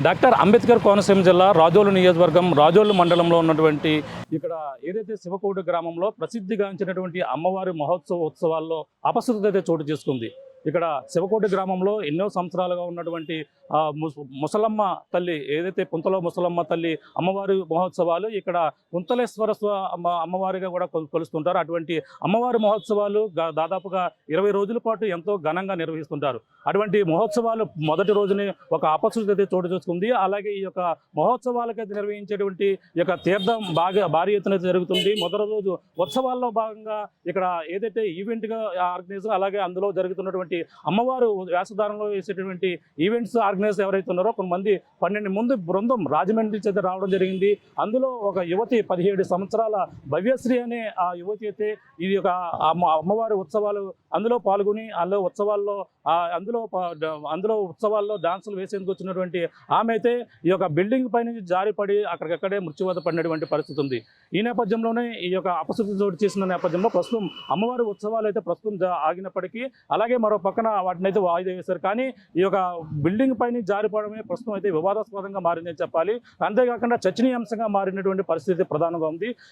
Doctor Ambedkar Konaseema జిల్లా రాజోలు నియోజకవర్గం రాజోలు మండలంలో ఉన్నటువంటి ఇక్కడ ఏదైతే శివకోటి గ్రామంలో ప్రసిద్ధిగాంచినటువంటి అమ్మవారి ఉత్సవాల్లో అపశృతి అయితే చోటు చేసుకుంది. ఇక్కడ శివకోటి గ్రామంలో ఎన్నో సంవత్సరాలుగా ఉన్నటువంటి ముసలమ్మ తల్లి ఏదైతే పుంతలో ముసలమ్మ తల్లి అమ్మవారి మహోత్సవాలు ఇక్కడ కుంతలేశ్వర అమ్మవారిగా కూడా కొలుస్తుంటారు. అటువంటి అమ్మవారి మహోత్సవాలు దాదాపుగా 20 రోజుల పాటు ఎంతో ఘనంగా నిర్వహిస్తుంటారు. అటువంటి మహోత్సవాలు మొదటి రోజునే ఒక అపశృతి అయితే చోటు చేసుకుంది. అలాగే ఈ యొక్క మహోత్సవాలకైతే నిర్వహించేటువంటి ఈ యొక్క తీర్థం భారీ ఎత్తున జరుగుతుంది. మొదటి రోజు ఉత్సవాల్లో భాగంగా ఇక్కడ ఏదైతే ఈవెంట్గా ఆర్గనైజ్ అలాగే అందులో జరుగుతున్నటువంటి అమ్మవారు వేషధారంలో వేసేటువంటి ఈవెంట్స్ ఆర్గనైజర్ ఎవరైతే ఉన్నారో కొంతమంది 12 మంది బృందం రాజమండ్రి చేత రావడం జరిగింది. అందులో ఒక యువతి 17 సంవత్సరాల భవ్యశ్రీ అనే ఆ యువతి అయితే ఇది ఒక అమ్మవారి ఉత్సవాలు అందులో పాల్గొని అందులో ఉత్సవాల్లో డాన్సులు వేసేందుకు వచ్చినటువంటి ఆమె అయితే ఈ యొక్క బిల్డింగ్ పై నుంచి జారిపడి అక్కడికక్కడే మృత్యువాత పడినటువంటి పరిస్థితి ఉంది. ఈ నేపథ్యంలోనే ఈ యొక్క అపశృతి చోటు చేసిన నేపథ్యంలో ప్రస్తుతం అమ్మవారి ఉత్సవాలు అయితే ప్రస్తుతం ఆగినప్పటికీ అలాగే మరో పక్కన వాటిని అయితే వాయిదా వేశారు. కానీ ఈ యొక్క బిల్డింగ్ పైన జారిపడమే ప్రస్తుతం అయితే వివాదాస్పదంగా మారిందని చెప్పాలి. అంతేకాకుండా చర్చనీయాంశంగా మారినటువంటి పరిస్థితి ప్రధానంగా ఉంది.